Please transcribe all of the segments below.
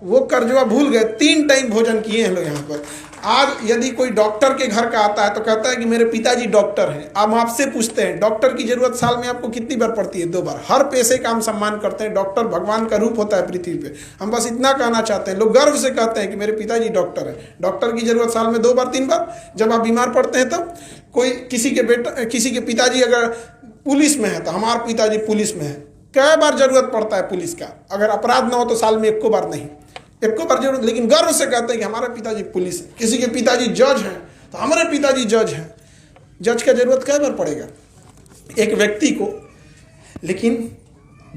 वो कर्जवा भूल गए, 3 टाइम भोजन किए हैं लोग यहाँ पर। आज यदि कोई डॉक्टर के घर का आता है तो कहता है कि मेरे पिताजी डॉक्टर हैं। आप आपसे पूछते हैं डॉक्टर की जरूरत साल में आपको कितनी बार पड़ती है? 2 बार। हर पेशे का हम सम्मान करते हैं, डॉक्टर भगवान का रूप होता है पृथ्वी पे। हम बस इतना कहना चाहते हैं, लोग गर्व से कहते हैं कि मेरे पिताजी डॉक्टर हैं। डॉक्टर की जरूरत साल में 2 बार 3 बार, जब आप बीमार पड़ते हैं तब। कोई किसी के पिताजी अगर पुलिस में है तो हमारे पिताजी पुलिस में है, कई बार जरूरत पड़ता है पुलिस का। अगर अपराध ना हो तो साल में 1 बार नहीं, 1 बार जरूर, लेकिन गर्व से कहते हैं कि हमारे पिताजी पुलिस है। किसी के पिताजी जज हैं तो हमारे पिताजी जज हैं। जज का जरूरत कई बार पड़ेगा एक व्यक्ति को। लेकिन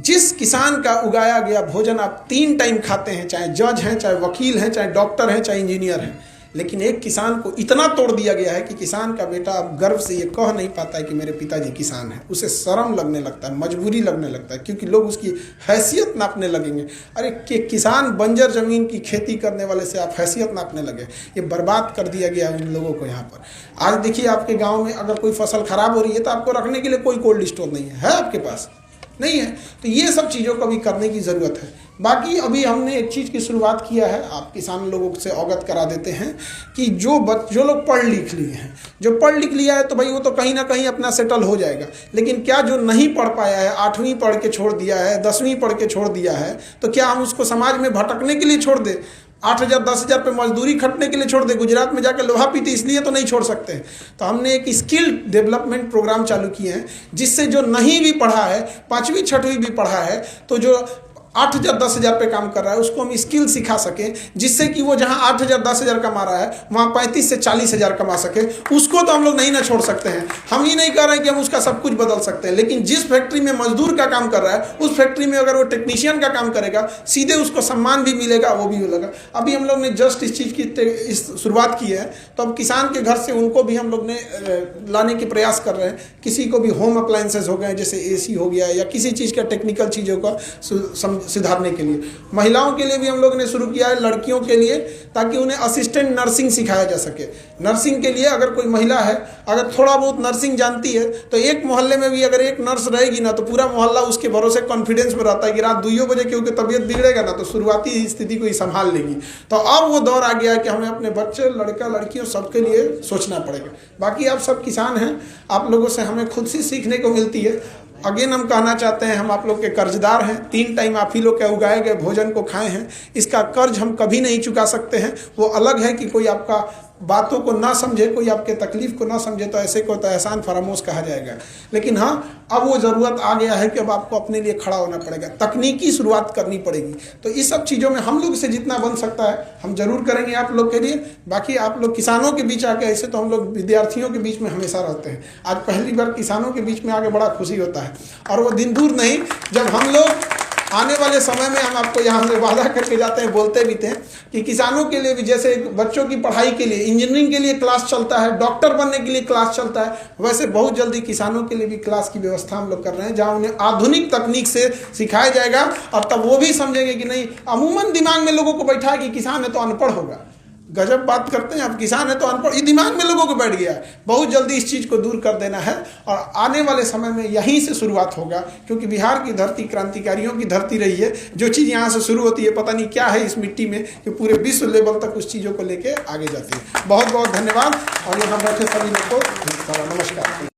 जिस किसान का उगाया गया भोजन आप 3 टाइम खाते हैं, चाहे जज हैं, चाहे वकील हैं, चाहे डॉक्टर हैं, चाहे इंजीनियर हैं, लेकिन एक किसान को इतना तोड़ दिया गया है कि किसान का बेटा अब गर्व से ये कह नहीं पाता है कि मेरे पिताजी किसान हैं। उसे शर्म लगने लगता है, मजबूरी लगने लगता है, क्योंकि लोग उसकी हैसियत नापने लगेंगे। अरे किसान बंजर जमीन की खेती करने वाले से आप हैसियत नापने लगे, ये बर्बाद कर दिया गया उन लोगों को यहाँ पर। आज देखिए आपके गाँव में अगर कोई फसल खराब हो रही है तो आपको रखने के लिए कोई कोल्ड स्टोर नहीं है आपके पास, नहीं है। तो ये सब चीज़ों को भी करने की ज़रूरत है। बाकी अभी हमने एक चीज़ की शुरुआत किया है, आप किसान लोगों से अवगत करा देते हैं कि जो लोग पढ़ लिख लिए हैं, जो पढ़ लिख लिया है तो भाई वो तो कहीं ना कहीं अपना सेटल हो जाएगा। लेकिन क्या जो नहीं पढ़ पाया है, 8वीं पढ़ के छोड़ दिया है, 10वीं पढ़ के छोड़ दिया है, तो क्या हम उसको समाज में भटकने के लिए छोड़ दें? 8,000 10,000 पे मजदूरी खटने के लिए छोड़ दे, गुजरात में जाकर लोहा पीते इसलिए तो नहीं छोड़ सकते। तो हमने एक स्किल डेवलपमेंट प्रोग्राम चालू किए हैं, जिससे जो नहीं भी पढ़ा है, 5वीं 6वीं भी पढ़ा है, तो जो 8,000 10,000 पे काम कर रहा है उसको हम स्किल सिखा सकें, जिससे कि वो जहां 8,000 10,000 कमा रहा है वहां 35 से 40,000 कमा सके। उसको तो हम लोग नहीं ना छोड़ सकते हैं। हम ही नहीं कह रहे हैं कि हम उसका सब कुछ बदल सकते हैं, लेकिन जिस फैक्ट्री में मजदूर का काम कर रहा है उस फैक्ट्री में अगर वो टेक्नीशियन का काम करेगा, सीधे उसको सम्मान भी मिलेगा, वो भी मिलेगा। अभी हम लोग ने जस्ट इस चीज़ की शुरुआत की है, तो अब किसान के घर से उनको भी हम लोग ने लाने के प्रयास कर रहे हैं। किसी को भी होम अप्लायंसेज हो गए, जैसे AC हो गया या किसी चीज़ का टेक्निकल चीज़ों का सुधारने के लिए। महिलाओं के लिए भी हम लोग ने शुरू किया है, लड़कियों के लिए, ताकि उन्हें असिस्टेंट नर्सिंग सिखाया जा सके। नर्सिंग के लिए अगर कोई महिला है, अगर थोड़ा बहुत नर्सिंग जानती है, तो एक मोहल्ले में भी अगर एक नर्स रहेगी ना, तो पूरा मोहल्ला उसके भरोसे कॉन्फिडेंस में रहता है कि रात 2 बजे क्योंकि तबीयत बिगड़ेगा ना, तो शुरुआती स्थिति को ही संभाल लेगी। तो अब वो दौर आ गया है कि हमें अपने बच्चे, लड़का लड़कियों सबके लिए सोचना पड़ेगा। बाकी आप सब किसान हैं, आप लोगों से हमें खुद से सीखने को मिलती है। अगेन हम कहना चाहते हैं, हम आप लोग के कर्जदार हैं। 3 टाइम आप ही लोग के उगाए गए भोजन को खाए हैं, इसका कर्ज हम कभी नहीं चुका सकते हैं। वो अलग है कि कोई आपका बातों को ना समझे, कोई आपके तकलीफ को ना समझे, तो ऐसे को तो एहसान फरामोश कहा जाएगा। लेकिन हाँ, अब वो ज़रूरत आ गया है कि अब आपको अपने लिए खड़ा होना पड़ेगा, तकनीकी शुरुआत करनी पड़ेगी। तो इस सब चीज़ों में हम लोग से जितना बन सकता है हम जरूर करेंगे आप लोग के लिए। बाकी आप लोग किसानों के बीच आके, ऐसे तो हम लोग विद्यार्थियों के बीच में हमेशा रहते हैं, आज पहली बार किसानों के बीच में आके बड़ा खुशी होता है। और वो दिन दूर नहीं जब हम लोग आने वाले समय में, हम आपको यहाँ से वादा करके जाते हैं, बोलते भी थे कि किसानों के लिए भी, जैसे बच्चों की पढ़ाई के लिए इंजीनियरिंग के लिए क्लास चलता है, डॉक्टर बनने के लिए क्लास चलता है, वैसे बहुत जल्दी किसानों के लिए भी क्लास की व्यवस्था हम लोग कर रहे हैं, जहाँ उन्हें आधुनिक तकनीक से सिखाया जाएगा। और तब वो भी समझेंगे कि नहीं, अमूमन दिमाग में लोगों को बैठा है कि किसान है तो अनपढ़ होगा। गजब बात करते हैं, अब किसान है तो अनपढ़, ये दिमाग में लोगों को बैठ गया है। बहुत जल्दी इस चीज़ को दूर कर देना है और आने वाले समय में यहीं से शुरुआत होगा, क्योंकि बिहार की धरती क्रांतिकारियों की धरती रही है। जो चीज़ यहाँ से शुरू होती है, पता नहीं क्या है इस मिट्टी में कि पूरे विश्व लेवल तक उस चीज़ों को लेके आगे जाती है। बहुत बहुत धन्यवाद। और यहाँ बैठे सभी लोग को नमस्कार।